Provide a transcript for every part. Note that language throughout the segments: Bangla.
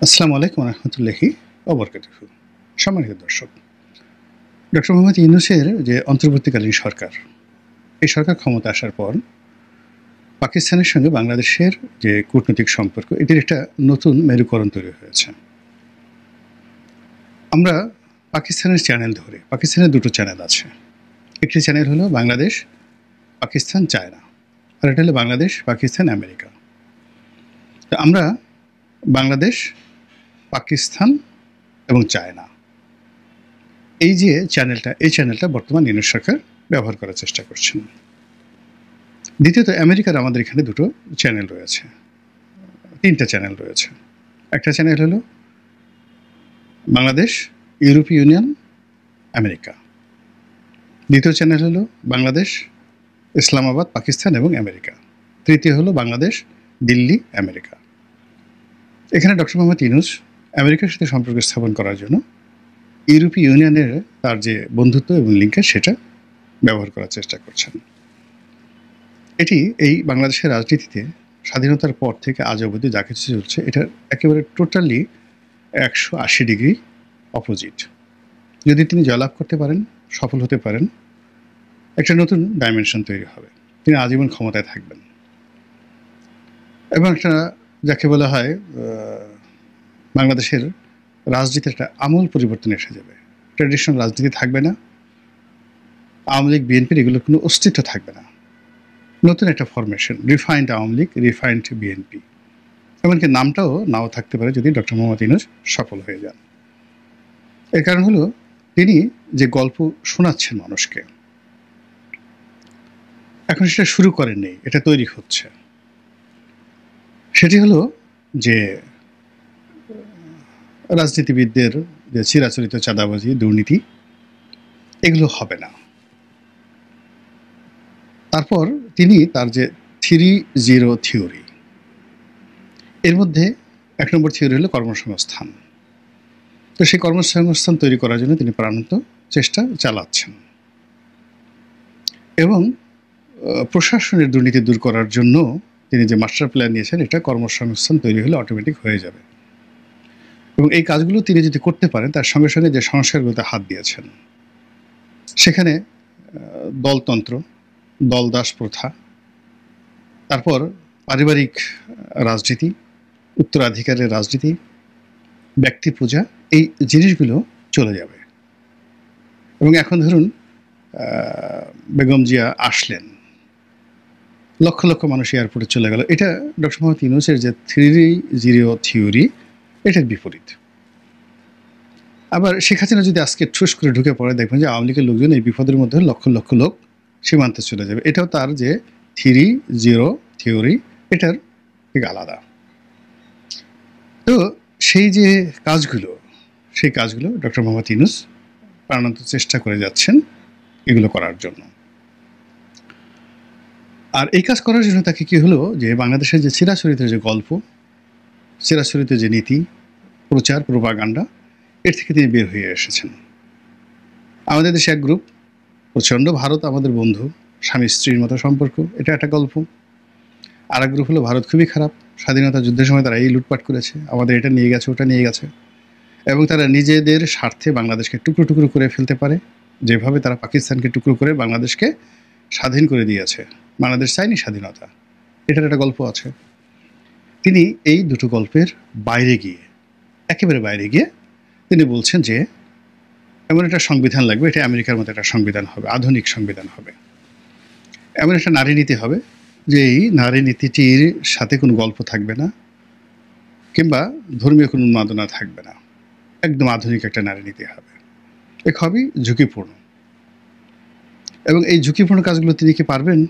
আসসালামু আলাইকুম রহমতুল্লাহি ওবরকাতুহু। সম্মানিত দর্শক, ডক্টর মোহাম্মদ ইউনূসের যে অন্তর্বর্তীকালীন সরকার, এই সরকার ক্ষমতা আসার পর পাকিস্তানের সঙ্গে বাংলাদেশের যে কূটনৈতিক সম্পর্ক, এটির একটা নতুন মেরুকরণ তৈরি হয়েছে। আমরা পাকিস্তানের চ্যানেল ধরে, পাকিস্তানের দুটো চ্যানেল আছে। একটি চ্যানেল হলো বাংলাদেশ পাকিস্তান চায়না, আর এটা হলো বাংলাদেশ পাকিস্তান আমেরিকা। তো আমরা বাংলাদেশ পাকিস্তান এবং চায়না, এই যে চ্যানেলটা, এই চ্যানেলটা বর্তমান ইউনূস সরকার ব্যবহার করার চেষ্টা করছেন। দ্বিতীয়ত, আমেরিকার আমাদের এখানে দুটো চ্যানেল রয়েছে, তিনটা চ্যানেল রয়েছে। একটা চ্যানেল হলো বাংলাদেশ ইউরোপীয় ইউনিয়ন আমেরিকা, দ্বিতীয় চ্যানেল হলো বাংলাদেশ ইসলামাবাদ পাকিস্তান এবং আমেরিকা, তৃতীয় হলো বাংলাদেশ দিল্লি আমেরিকা। এখানে ডক্টর মোহাম্মদ ইউনূস আমেরিকার সাথে সম্পর্ক স্থাপন করার জন্য ইউরোপীয় ইউনিয়নের তার যে বন্ধুত্ব এবং লিঙ্কেজ, সেটা ব্যবহার করার চেষ্টা করছেন। এটি এই বাংলাদেশের রাজনীতিতে স্বাধীনতার পর থেকে আজ অবধি যা কিছু চলছে, এটা একেবারে টোটালি 180 ডিগ্রি অপোজিট। যদি তিনি জয়লাভ করতে পারেন, সফল হতে পারেন, একটা নতুন ডাইমেনশন তৈরি হবে। তিনি আজীবন ক্ষমতায় থাকবেন এবং একটা যাকে বলা হয় বাংলাদেশের রাজনীতির একটা আমূল পরিবর্তন এসে যাবে। ট্র্যাডিশনাল রাজনীতি থাকবে না, আওয়ামী লীগ বিএনপির এগুলোর কোনো অস্তিত্ব থাকবে না। নতুন একটা formation, refined Awami League, refined BNP, এমনকি নামটাও নাও থাকতে পারে যদি ডক্টর মোহাম্মদ ইউনূস সফল হয়ে যান। এর কারণ হলো তিনি যে গল্প শোনাচ্ছেন মানুষকে, এখন সেটা শুরু করেননি, এটা তৈরি হচ্ছে। সেটি হলো যে রাজনীতিবিদদের যে চিরাচরিত চাঁদাবাজি, দুর্নীতি, এগুলো হবে না। তারপর তিনি তার যে 3-0 থিওরি, এর মধ্যে 1 নম্বর থিওরি হলো কর্মসংস্থান। তো সেই কর্মসংস্থান তৈরি করার জন্য তিনি প্রাণান্ত চেষ্টা চালাচ্ছেন এবং প্রশাসনের দুর্নীতি দূর করার জন্য তিনি যে মাস্টার প্ল্যান নিয়েছেন, এটা কর্মসংস্থান তৈরি হলে অটোমেটিক হয়ে যাবে। এবং এই কাজগুলো তিনি যদি করতে পারেন, তার সঙ্গে সঙ্গে যে সংস্কারগুলোতে হাত দিয়েছেন, সেখানে দলতন্ত্র, দলদাস প্রথা, তারপর পারিবারিক রাজনীতি, উত্তরাধিকারের রাজনীতি, ব্যক্তি পূজা, এই জিনিসগুলো চলে যাবে। এবং এখন ধরুন বেগম জিয়া আসলেন, লক্ষ লক্ষ মানুষ এয়ারপোর্টে চলে গেল, এটা ডক্টর মোহাম্মদ ইউনূসের যে 3-0 থিওরি, এটার বিপরীত। আবার শেখ হাসিনা যদি আজকে ঠুস করে ঢুকে পড়ে, দেখবেন যে আওয়ামী লীগের লোকজন এই বিপদের মধ্যে লক্ষ লক্ষ লোক সীমান্তে চলে যাবে। এটাও তার যে 3-0 থিওরি, এটার ঠিক আলাদা। তো সেই যে কাজগুলো, সেই কাজগুলো ডক্টর মোহাম্মদ ইউনূস প্রাণান্ত চেষ্টা করে যাচ্ছেন এগুলো করার জন্য। আর এই কাজ করার জন্য তাকে কি হলো, যে বাংলাদেশের যে চিরাচরিত যে গল্প, চিরাচরিত যে নীতি, প্রচার, প্রোপাগান্ডা, এর থেকে তিনি বের হয়ে এসেছেন। আমাদের দেশে এক গ্রুপ প্রচণ্ড ভারত আমাদের বন্ধু, স্বামী স্ত্রীর মতো সম্পর্ক, এটা একটা গল্প। আর এক গ্রুপ হলো ভারত খুবই খারাপ, স্বাধীনতা যুদ্ধের সময় তারা এই লুটপাট করেছে, আমাদের এটা নিয়ে গেছে, ওটা নিয়ে গেছে, এবং তারা নিজেদের স্বার্থে বাংলাদেশকে টুকরো টুকরো করে ফেলতে পারে, যেভাবে তারা পাকিস্তানকে টুকরো করে বাংলাদেশকে স্বাধীন করে দিয়েছে। বাংলাদেশ চায়নি স্বাধীনতা, এটার একটা গল্প আছে। তিনি এই দুটো গল্পের বাইরে গিয়ে, একেবারে বাইরে গিয়ে তিনি বলছেন যে এমন একটা সংবিধান লাগবে, এটা আমেরিকার মতো একটা সংবিধান হবে, আধুনিক সংবিধান হবে। এমন একটা নারী নীতি হবে যে এই নারী নীতিটির সাথে কোনো গল্প থাকবে না, কিংবা ধর্মীয় কোনো উন্মাদনা থাকবে না, একদম আধুনিক একটা নারী নীতি হবে। এ খুবই ঝুঁকিপূর্ণ। এবং এই ঝুঁকিপূর্ণ কাজগুলো তিনি কি পারবেন?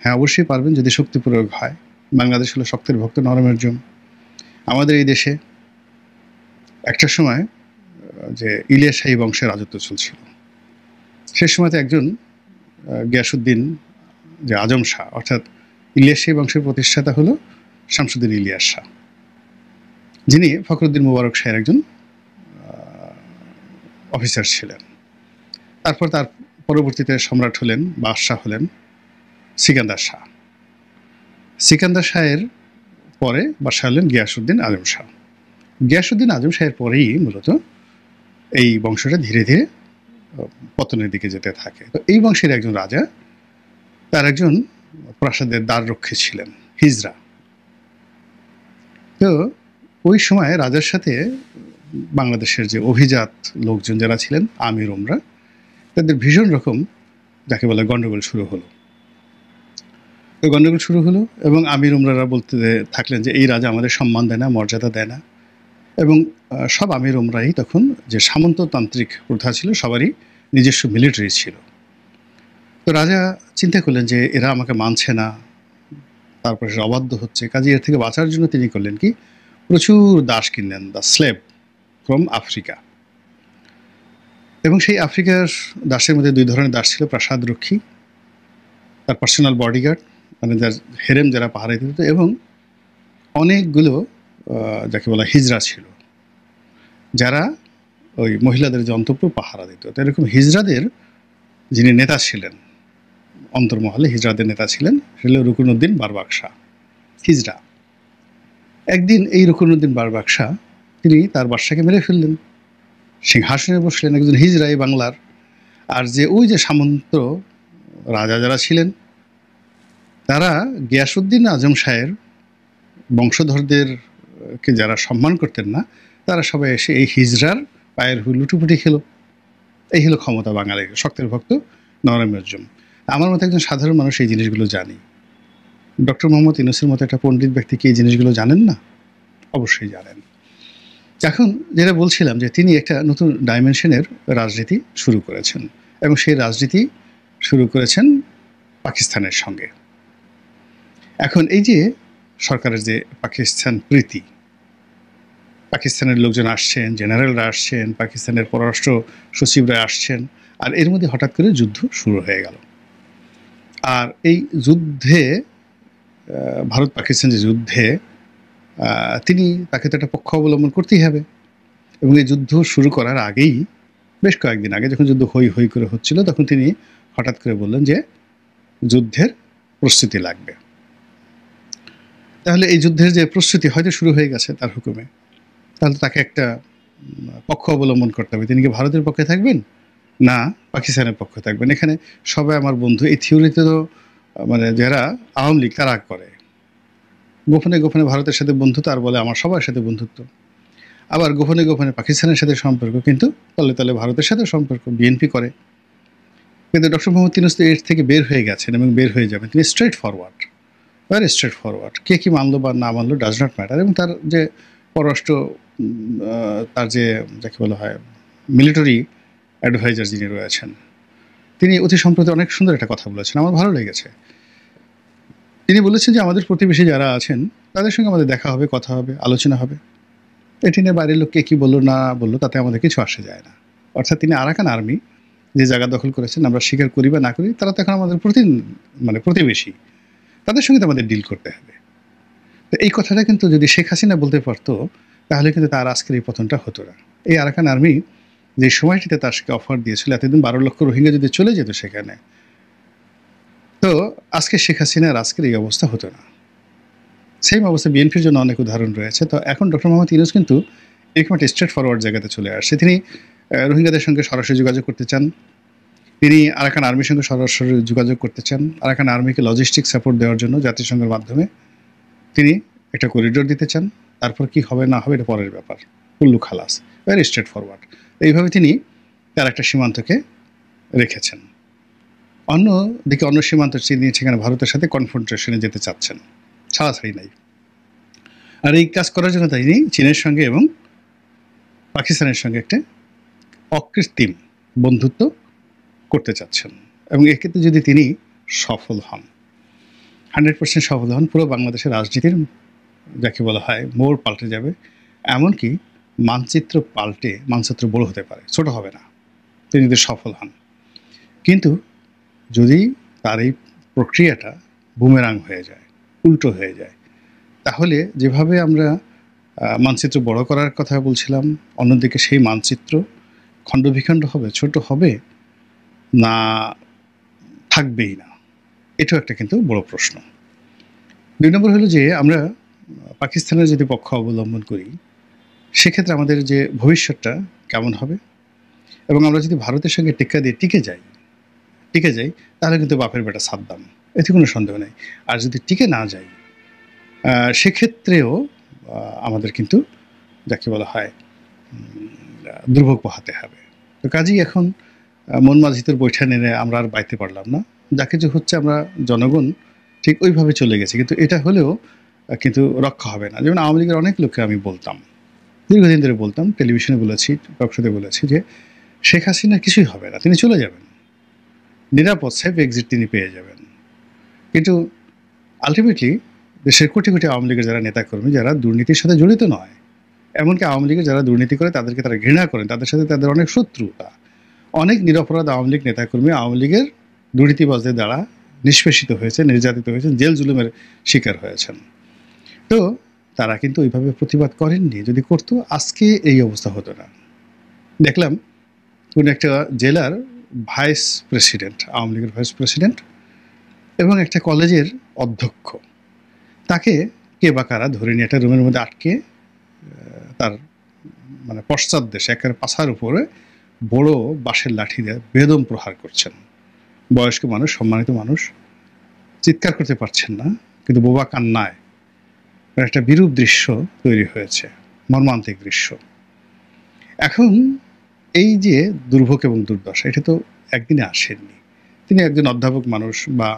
হ্যাঁ, অবশ্যই পারবেন, যদি শক্তি প্রয়োগ হয়। বাংলাদেশ হলো শক্তের ভক্ত, নরমের জন্য। আমাদের এই দেশে একটা সময় যে ইলিয়াস শাহী বংশের রাজত্ব চলছিল, সে সময়তে একজন গিয়াসউদ্দিন যে আজম শাহ, অর্থাৎ ইলিয়াস শাহী বংশের প্রতিষ্ঠাতা হলো শামসুদ্দিন ইলিয়াস শাহ, যিনি ফখরুদ্দিন মুবারক শাহের একজন অফিসার ছিলেন। তারপর তার পরবর্তীতে সম্রাট হলেন, বাদশাহ হলেন সিকান্দার শাহ। সিকান্দার শাহের পরে বাদশাহ হলেন গিয়াসউদ্দিন আজম শাহ। গিয়াসউদ্দিন আজম শাহের পরেই মূলত এই বংশটা ধীরে ধীরে পতনের দিকে যেতে থাকে। তো এই বংশের একজন রাজা, তার একজন প্রাসাদের দ্বাররক্ষী ছিলেন হিজরা। তো ওই সময় রাজার সাথে বাংলাদেশের যে অভিজাত লোকজন যারা ছিলেন আমির ওমরা, তাদের ভীষণ রকম যাকে বলে গন্ডগোল শুরু হলো। তো গন্ডগোল শুরু হলো এবং আমির ওমরারা বলতে থাকলেন যে এই রাজা আমাদের সম্মান দেয় না, মর্যাদা দেয় না। এবং সব আমির ওমরাই তখন যে সামন্ততান্ত্রিক প্রথা ছিল, সবারই নিজস্ব মিলিটারি ছিল। তো রাজা চিন্তা করলেন যে এরা আমাকে মানছে না, তারপরে সে অবাধ্য হচ্ছে, কাজে এর থেকে বাঁচার জন্য তিনি করলেন কি, প্রচুর দাস কিনলেন, দ্য স্লেভ ফ্রম আফ্রিকা। এবং সেই আফ্রিকার দাসের মধ্যে দুই ধরনের দাস ছিল, প্রাসাদরক্ষী, তার পার্সোনাল বডিগার্ড, মানে যার হেরেম যারা পাহারা দিত, এবং অনেকগুলো যাকে বলা হিজরা ছিল, যারা ওই মহিলাদের যে অন্তঃপুর পাহারা দিত। তো এরকম হিজরাদের যিনি নেতা ছিলেন, অন্তর্মহলে হিজরাদের নেতা ছিলেন, সেটা রুকনউদ্দিন বারবাকশা হিজরা। একদিন এই রুকনউদ্দিন বারবাকশা তিনি তার বাদশাকে মেরে ফেললেন, সিংহাসনে বসলেন একজন হিজরা এই বাংলার। আর যে ওই যে সামন্ত রাজা যারা ছিলেন, তারা গিয়াসউদ্দিন আজম শাহের বংশধরদেরকে যারা সম্মান করতেন না, তারা সবাই এসে এই হিজরার পায়ের লুটুপুটি খেলো। এই হলো ক্ষমতা বাঙালির, শক্তের ভক্ত নরমের জম। আমার মতো একজন সাধারণ মানুষ এই জিনিসগুলো জানি। ডক্টর মোহাম্মদ ইউনূসের মতো একটা পণ্ডিত ব্যক্তি কি এই জিনিসগুলো জানেন না? অবশ্যই জানেন। এখন যেটা বলছিলাম যে তিনি একটা নতুন ডাইমেনশনের রাজনীতি শুরু করেছেন, এবং সেই রাজনীতি শুরু করেছেন পাকিস্তানের সঙ্গে। এখন এই যে সরকারের যে পাকিস্তান প্রীতি, পাকিস্তানের লোকজন আসছেন, জেনারেলরা আসছেন, পাকিস্তানের পররাষ্ট্র সচিবরা আসছেন, আর এর মধ্যে হঠাৎ করে যুদ্ধ শুরু হয়ে গেল। আর এই যুদ্ধে ভারত পাকিস্তান যে যুদ্ধে তাকে তো একটা পক্ষ অবলম্বন করতেই হবে। এবং এই যুদ্ধ শুরু করার আগেই, বেশ কয়েকদিন আগে যখন যুদ্ধ হই হই করে হচ্ছিল, তখন তিনি হঠাৎ করে বললেন যে যুদ্ধের প্রস্তুতি লাগবে। তাহলে এই যুদ্ধের যে প্রস্তুতি হয়তো শুরু হয়ে গেছে তার হুকুমে, তাহলে তাকে একটা পক্ষ অবলম্বন করতে হবে। তিনি কি ভারতের পক্ষে থাকবেন না পাকিস্তানের পক্ষে থাকবেন? এখানে সবাই আমার বন্ধু। এই থিওরিতে তো মানে যারা আওয়ামী লীগ তারা করে, গোপনে গোপনে ভারতের সাথে বন্ধুত্ব, আর বলে আমার সবার সাথে বন্ধুত্ব। আবার গোপনে গোপনে পাকিস্তানের সাথে সম্পর্ক, কিন্তু তলে তলে ভারতের সাথে সম্পর্ক বিএনপি করে। কিন্তু ডক্টর মোহাম্মদ ইউনূস এর থেকে বের হয়ে গেছেন এবং বের হয়ে যাবেন। তিনি straightforward, very straightforward. কে কী মানলো বা না মানলো ডাজ নট ম্যাটার। এবং তার যে পররাষ্ট্র, তার যে যাকে বলা হয় মিলিটারি অ্যাডভাইজার যিনি রয়েছেন, তিনি অতি সম্প্রতি অনেক সুন্দর একটা কথা বলেছেন, আমার ভালো লেগেছে। তিনি বলেছেন যে আমাদের প্রতিবেশী যারা আছেন তাদের সঙ্গে আমাদের দেখা হবে, কথা হবে, আলোচনা হবে। এটি নিয়ে বাইরের লোককে কী বললো না বললো তাতে আমাদের কিছু আসে যায় না। অর্থাৎ তিনি আরাকান আর্মি যে জায়গা দখল করেছেন, আমরা স্বীকার করি বা না করি, তারা তো এখন আমাদের প্রতিবেশী, তাদের সঙ্গে তো আমাদের ডিল করতে হবে। তো এই কথাটা কিন্তু যদি শেখ হাসিনা বলতে পারতো, তাহলে কিন্তু তার আজকের এই পতনটা হতো না। এই আরাকান আর্মি যে সময়টিতে তার সাথে অফার দিয়েছিল, এতদিন 12 লক্ষ রোহিঙ্গা যদি চলে যেত সেখানে, তো আজকে শেখ হাসিনার আজকের এই অবস্থা হতো না। সেম অবস্থা বিএনপির জন্য অনেক উদাহরণ রয়েছে। তো এখন ডক্টর মোহাম্মদ ইউনূস কিন্তু এরকম একটা স্ট্রেট ফরওয়ার্ড জায়গাতে চলে আসছে। তিনি রোহিঙ্গাদের সঙ্গে সরাসরি যোগাযোগ করতে চান, তিনি আরাকান আর্মির সঙ্গে সরাসরি যোগাযোগ করতে চান, আরাকান আর্মিকে লজিস্টিক সাপোর্ট দেওয়ার জন্য জাতিসংঘের মাধ্যমে তিনি একটা করিডোর দিতে চান। তারপর কি হবে না হবে এটা পরের ব্যাপার, কুল্লু খালাস, ভেরি স্ট্রেট ফরওয়ার্ড। এইভাবে তিনি তার একটা সীমান্তকে রেখেছেন। অন্যদিকে অন্য সীমান্ত তিনি সেখানে ভারতের সাথে কনফ্রন্টেশনে যেতে চাচ্ছেন, ছাড়াছাড়ি নাই। আর এই কাজ করার জন্য তিনি চীনের সঙ্গে এবং পাকিস্তানের সঙ্গে একটা অকৃত্রিম বন্ধুত্ব করতে চাচ্ছেন। এবং এক্ষেত্রে যদি তিনি সফল হন, 100% সফল হন, পুরো বাংলাদেশের রাজনীতির যাকে বলা হয় মোড় পাল্টে যাবে। এমনকি মানচিত্র বড় হতে পারে, ছোট হবে না, তিনি যদি সফল হন। কিন্তু যদি তার এই প্রক্রিয়াটা বুমেরাং হয়ে যায়, উল্টো হয়ে যায়, তাহলে যেভাবে আমরা মানচিত্র বড় করার কথা বলছিলাম, অন্যদিকে সেই মানচিত্র খণ্ডবিখণ্ড হবে, ছোট হবে না থাকবেই না, এটাও একটা কিন্তু বড় প্রশ্ন। 2 নম্বর হলো যে আমরা পাকিস্তানের যদি পক্ষ অবলম্বন করি, সেক্ষেত্রে আমাদের যে ভবিষ্যৎটা কেমন হবে, এবং আমরা যদি ভারতের সঙ্গে টেক্কা দিয়ে টিকে যাই তাহলে কিন্তু বাপের বেটা সাদ্দাম, এতে কোনো সন্দেহ নেই। আর যদি টিকে না যাই সেক্ষেত্রেও আমাদের কিন্তু যাকে বলা হয় দুর্ভোগ পোহাতে হবে। তো কাজেই এখন মন মাঝিদের বৈঠা নেড়ে আমরা আর বাইতে পারলাম না, যা কিছু হচ্ছে আমরা জনগণ ঠিক ওইভাবে চলে গেছে, কিন্তু এটা হলেও কিন্তু রক্ষা হবে না। যেমন আওয়ামী লীগের অনেক লোককে আমি বলতাম, দীর্ঘদিন ধরে বলতাম, টেলিভিশনে বলেছি, টকশোতে বলেছি যে শেখ হাসিনা কিছুই হবে না, তিনি চলে যাবেন, নিরাপদ সেফ এক্সিট তিনি পেয়ে যাবেন। কিন্তু আলটিমেটলি দেশের কোটি কোটি আওয়ামী লীগের যারা নেতাকর্মী, যারা দুর্নীতির সাথে জড়িত নয়, এমনকি আওয়ামী লীগের যারা দুর্নীতি করে তাদেরকে তারা ঘৃণা করেন, তাদের সাথে তাদের অনেক শত্রুতা, অনেক নিরপরাধ আওয়ামী লীগ নেতাকর্মী আওয়ামী লীগের দুর্নীতিবাজদের দ্বারা নিষ্পেষিত হয়েছে, নির্যাতিত হয়েছেন, জেল জুলুমের শিকার হয়েছেন। তো তারা কিন্তু ওইভাবে প্রতিবাদ করেননি, যদি করতো আজকে এই অবস্থা হতো না। দেখলাম কোন একটা জেলার ভাইস প্রেসিডেন্ট, আওয়ামী লীগের ভাইস প্রেসিডেন্ট এবং একটা কলেজের অধ্যক্ষ, তাকে কে বা কারা ধরে নিয়ে একটা রুমের মধ্যে আটকে তার মানে পশ্চাৎ দেশে একেবারে পাছার উপরে বড় বাঁশের লাঠি দিয়ে বেদম প্রহার করছেন। বয়স্ক মানুষ, সম্মানিত মানুষ, চিৎকার করতে পারছেন না, কিন্তু বোবা কান্নায় একটা বিরূপ দৃশ্য তৈরি হয়েছে, মর্মান্তিক দৃশ্য। এখন এই যে দুর্ভোগ এবং দুর্দশা, এটা তো একদিনে আসেননি। তিনি একজন অধ্যাপক মানুষ বা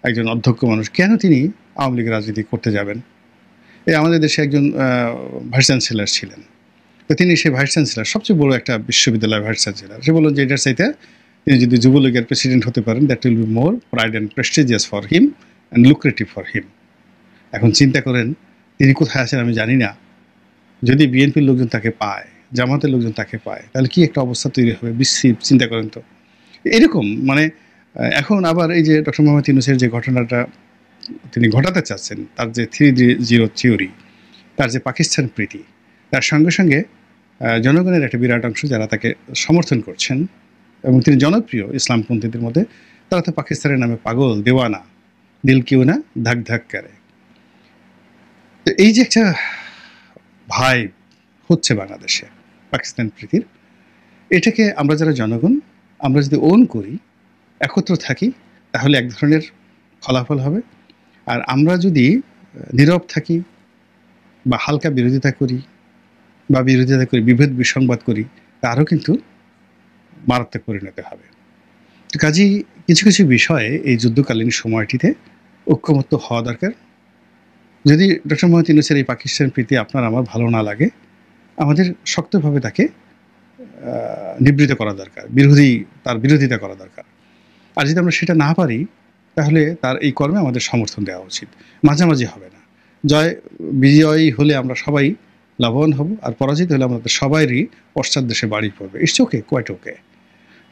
একজন অধ্যক্ষ মানুষ, কেন তিনি আওয়ামী লীগের রাজনীতি করতে যাবেন? এই আমাদের দেশে একজন ভাইস চ্যান্সেলর ছিলেন, তো তিনি সেই ভাইস চ্যান্সেলর, সবচেয়ে বড় একটা বিশ্ববিদ্যালয়ের ভাইস চ্যান্সেলর, সে বললেন যে এটার চাইতে তিনি যদি যুবলীগের প্রেসিডেন্ট হতে পারেন, that will be more pride and prestigious for him and lucrative for him. এখন চিন্তা করেন তিনি কোথায় আছেন আমি জানি না, যদি বিএনপির লোকজন তাকে পায়, জামাতের লোকজন তাকে পায়, তাহলে কি একটা অবস্থা তৈরি হবে বিশ্রী। চিন্তা করেন তো এরকম মানে এখন আবার এই যে ডক্টর মোহাম্মদ ইউনূসের যে ঘটনাটা তিনি ঘটাতে চাচ্ছেন, তার যে 3-0 থিওরি, তার যে পাকিস্তান প্রীতি, তার সঙ্গে সঙ্গে জনগণের একটা বিরাট অংশ যারা তাকে সমর্থন করছেন এবং তিনি জনপ্রিয় ইসলামপন্থীদের মধ্যে, তারা তো পাকিস্তানের নামে পাগল, দেওয়ানা, দিল কিউ না ধাক ধাক করে। তো এই যে একটা ভাই হচ্ছে বাংলাদেশে পাকিস্তান প্রীতির, এটাকে আমরা যারা জনগণ, আমরা যদি ওন করি, একত্র থাকি, তাহলে এক ধরনের ফলাফল হবে। আর আমরা যদি নীরব থাকি বা হালকা বিরোধিতা করি বিভেদ বিসংবাদ করি, তারও কিন্তু মারাত্মক পরিণতি হবে। তো কাজেই কিছু কিছু বিষয়ে এই যুদ্ধকালীন সময়টিতে ঐক্যমত্য হওয়া দরকার। যদি ডক্টর মোহাম্মদ ইউনূসের এই পাকিস্তান প্রীতি আপনার আমার ভালো না লাগে, আমাদের শক্তভাবে তাকে নিবৃত করা দরকার, তার বিরোধিতা করা দরকার। আর যদি আমরা সেটা না পারি, তাহলে তার এই কর্মে আমাদের সমর্থন দেওয়া উচিত, মাঝামাঝি হবে না। বিজয়ী হলে আমরা সবাই লাভবান হব, আর পরাজিত হলে আমাদের সবাইরই পশ্চাৎ দেশে বাড়ি পড়বে। It's okay, quite okay.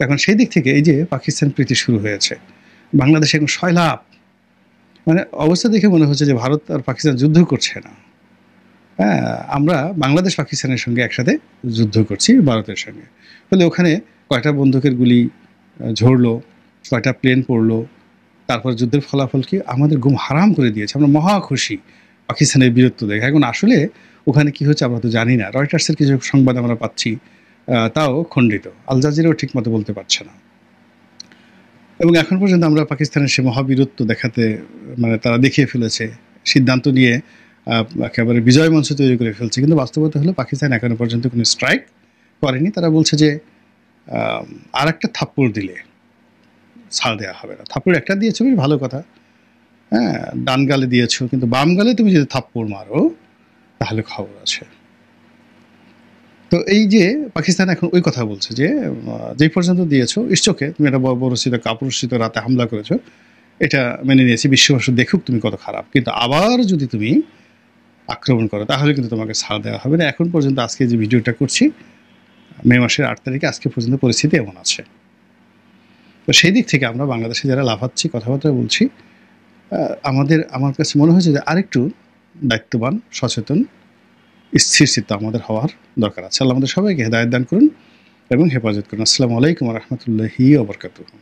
এখন সেই দিক থেকে এই যে পাকিস্তান প্রীতি শুরু হয়েছে, বাংলাদেশে এখন সয়লাভ, মানে অবস্থা দেখে মনে হচ্ছে যে ভারত আর পাকিস্তান যুদ্ধ করছে না। হ্যাঁ, আমরা বাংলাদেশ পাকিস্তানের সঙ্গে একসাথে যুদ্ধ করছি ভারতের সঙ্গে। ফলে ওখানে কয়টা বন্দুকের গুলি ঝরলো, কয়টা প্লেন পড়লো, তারপর যুদ্ধের ফলাফল কি আমাদের ঘুম হারাম করে দিয়েছে। আমরা মহা খুশি পাকিস্তানের বীরত্ব দেখে। এখন আসলে ওখানে কি হচ্ছে আমরা তো জানি না। রয়টার্সের কিছু সংবাদ আমরা পাচ্ছি, তাও খণ্ডিত। আল জাজিরাও ঠিক মতো বলতে পারছে না। এবং এখন পর্যন্ত আমরা পাকিস্তানের সে মহাবীরত্ব দেখাতে, মানে তারা দেখিয়ে ফেলেছে, সিদ্ধান্ত নিয়ে একেবারে বিজয় মঞ্চ তৈরি করে ফেলছে, কিন্তু বাস্তবতা হলো পাকিস্তান এখনো পর্যন্ত কোনো স্ট্রাইক করেনি। তারা বলছে যে আর একটা থাপ্পড় দিলে ছাড় দেওয়া হবে না। থাপ্পড় একটা দিয়েছো বেশ ভালো কথা, হ্যাঁ, ডান গালে দিয়েছো, কিন্তু বাম গালে তুমি যদি থাপ্পড় মারো তাহলে খবর আছে। তো এই যে পাকিস্তান এখন ওই কথা বলছে যে যেই পর্যন্ত দিয়েছো ইস্টকে, তুমি একটা বর্বরচিত কাপুরুষিত রাতে হামলা করেছো, এটা মেনে নিয়েছি, বিশ্ববাসী দেখুক তুমি কত খারাপ, কিন্তু আবার যদি তুমি আক্রমণ করো তাহলে কিন্তু তোমাকে ছাড় দেওয়া হবে না। এখন পর্যন্ত আজকে যে ভিডিওটা করছি মে মাসের 8 তারিখে, আজকে পর্যন্ত পরিস্থিতি এমন আছে। তো সেই দিক থেকে আমরা বাংলাদেশে যারা লাফাচ্ছি, কথাবার্তা বলছি, আমার কাছে মনে হয়েছে যে আরেকটু দায়িত্ববান, সচেতন, স্থির চিত্ত আমাদের হওয়ার দরকার আছে। আল্লাহ আমাদের সবাইকে হেদায়েত দান করুন এবং হেফাজত করুন। আসসালামু আলাইকুম ওয়া রাহমাতুল্লাহি ওয়া বারাকাতুহু।